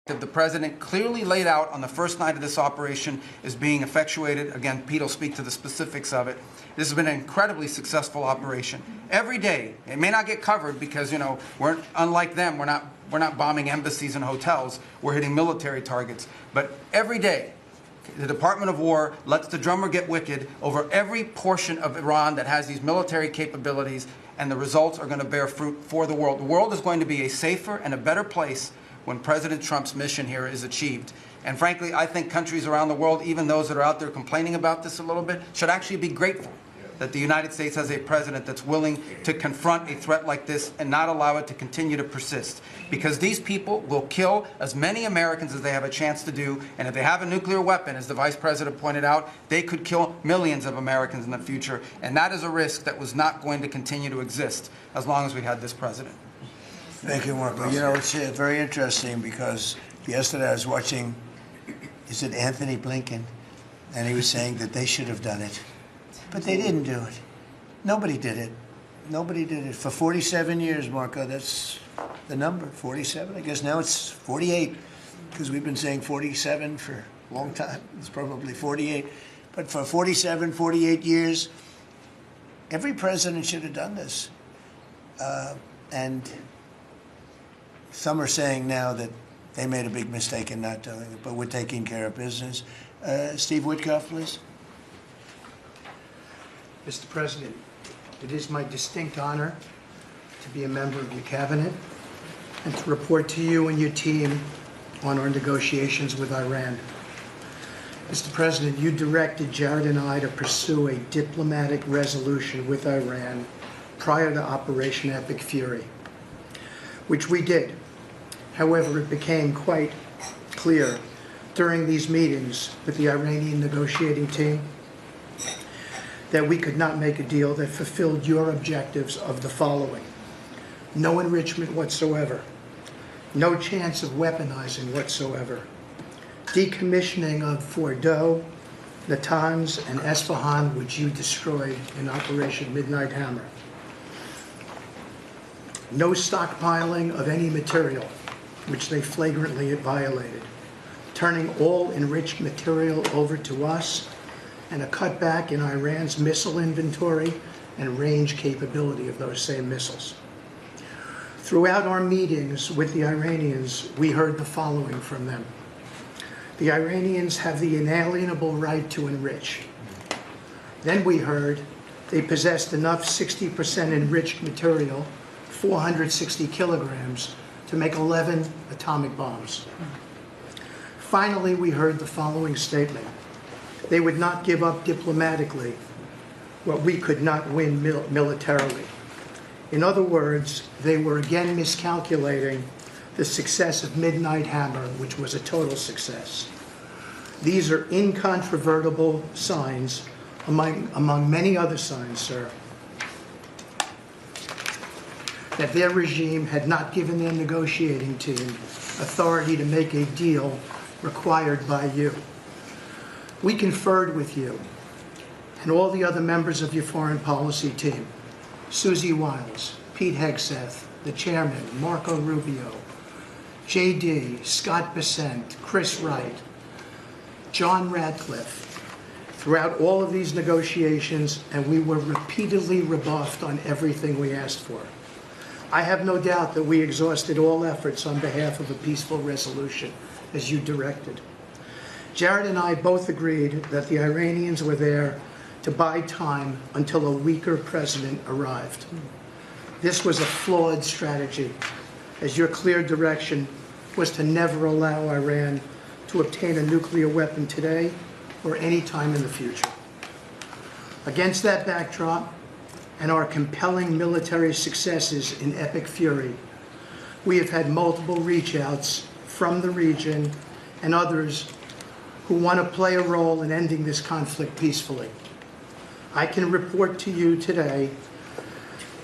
The president clearly laid out on the first night of this operation is being effectuated. Again, Pete will speak to the specifics of it. This has been an incredibly successful operation. Every day, it may not get covered because, you know, we're unlike them. We're not bombing embassies and hotels. We're hitting military targets. But every day, the Department of War lets the drummer get wicked over every portion of Iran that has these military capabilities, and the results are going to bear fruit for the world. The world is going to be a safer and a better place when President Trump's mission here is achieved. And frankly, I think countries around the world, even those that are out there complaining about this a little bit, should actually be grateful that the United States has a president that's willing to confront a threat like this and not allow it to continue to persist. Because these people will kill as many Americans as they have a chance to do, and if they have a nuclear weapon, as the Vice President pointed out, they could kill millions of Americans in the future, and that is a risk that was not going to continue to exist as long as we had this president. Thank you, Marco. You know, it's very interesting because yesterday I was watching, is it Anthony Blinken? And he was saying that they should have done it. But they didn't do it. Nobody did it. Nobody did it. For 47 years, Marco, that's the number, 47. I guess now it's 48 because we've been saying 47 for a long time. It's probably 48. But for 47, 48 years, every president should have done this. And some are saying now that they made a big mistake in not doing it, but we're taking care of business. Steve Witkoff, please. Mr. President, it is my distinct honor to be a member of your cabinet and to report to you and your team on our negotiations with Iran. Mr. President, you directed Jared and I to pursue a diplomatic resolution with Iran prior to Operation Epic Fury, which we did. However, it became quite clear during these meetings with the Iranian negotiating team that we could not make a deal that fulfilled your objectives of the following: no enrichment whatsoever, no chance of weaponizing whatsoever, decommissioning of Fordow, Natanz, and Esfahan, which you destroyed in Operation Midnight Hammer, no stockpiling of any material, which they flagrantly violated, turning all enriched material over to us, and a cutback in Iran's missile inventory and range capability of those same missiles. Throughout our meetings with the Iranians, we heard the following from them. The Iranians have the inalienable right to enrich. Then we heard they possessed enough 60% enriched material, 460 kilograms, to make 11 atomic bombs. Finally, we heard the following statement. They would not give up diplomatically what we could not win militarily. In other words, they were again miscalculating the success of Midnight Hammer, which was a total success. These are incontrovertible signs, among many other signs, sir, that their regime had not given their negotiating team authority to make a deal required by you. We conferred with you and all the other members of your foreign policy team, Susie Wiles, Pete Hegseth, the chairman, Marco Rubio, JD, Scott Bessent, Chris Wright, John Radcliffe, throughout all of these negotiations, and we were repeatedly rebuffed on everything we asked for. I have no doubt that we exhausted all efforts on behalf of a peaceful resolution, as you directed. Jared and I both agreed that the Iranians were there to buy time until a weaker president arrived. This was a flawed strategy, as your clear direction was to never allow Iran to obtain a nuclear weapon today or any time in the future. Against that backdrop, and our compelling military successes in Epic Fury, we have had multiple reach-outs from the region and others who want to play a role in ending this conflict peacefully. I can report to you today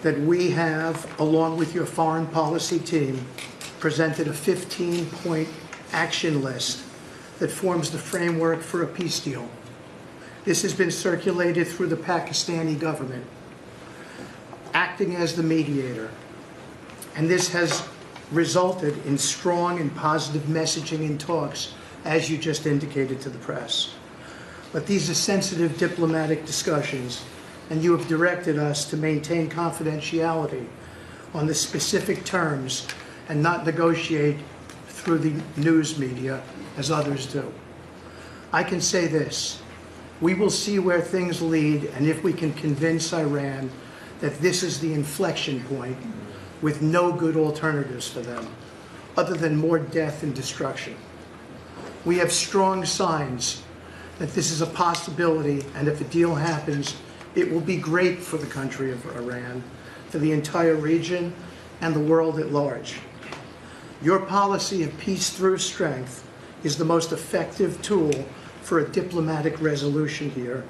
that we have, along with your foreign policy team, presented a 15-point action list that forms the framework for a peace deal. This has been circulated through the Pakistani government, acting as the mediator. And this has resulted in strong and positive messaging in talks, as you just indicated to the press. But these are sensitive diplomatic discussions, and you have directed us to maintain confidentiality on the specific terms and not negotiate through the news media as others do. I can say this: we will see where things lead, and if we can convince Iran that this is the inflection point with no good alternatives for them, other than more death and destruction. We have strong signs that this is a possibility, and if a deal happens, it will be great for the country of Iran, for the entire region, and the world at large. Your policy of peace through strength is the most effective tool for a diplomatic resolution here,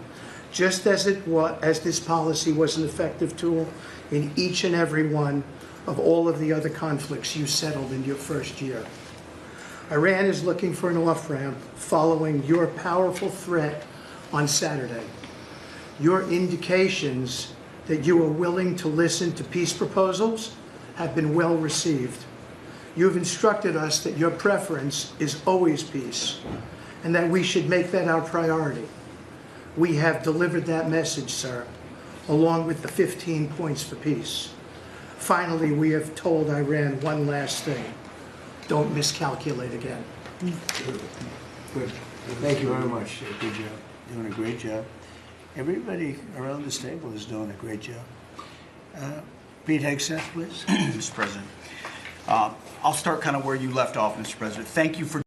just as this policy was an effective tool in each and every one of all of the other conflicts you settled in your first year. Iran is looking for an off-ramp following your powerful threat on Saturday. Your indications that you are willing to listen to peace proposals have been well received. You have instructed us that your preference is always peace, and that we should make that our priority. We have delivered that message, sir, along with the 15 points for peace. Finally, we have told Iran one last thing: don't miscalculate again. Good. Thank you very much. Good job. Doing a great job. Everybody around this table is doing a great job. Pete Hegseth, please. Mr. President. I'll start kind of where you left off, Mr. President. Thank you for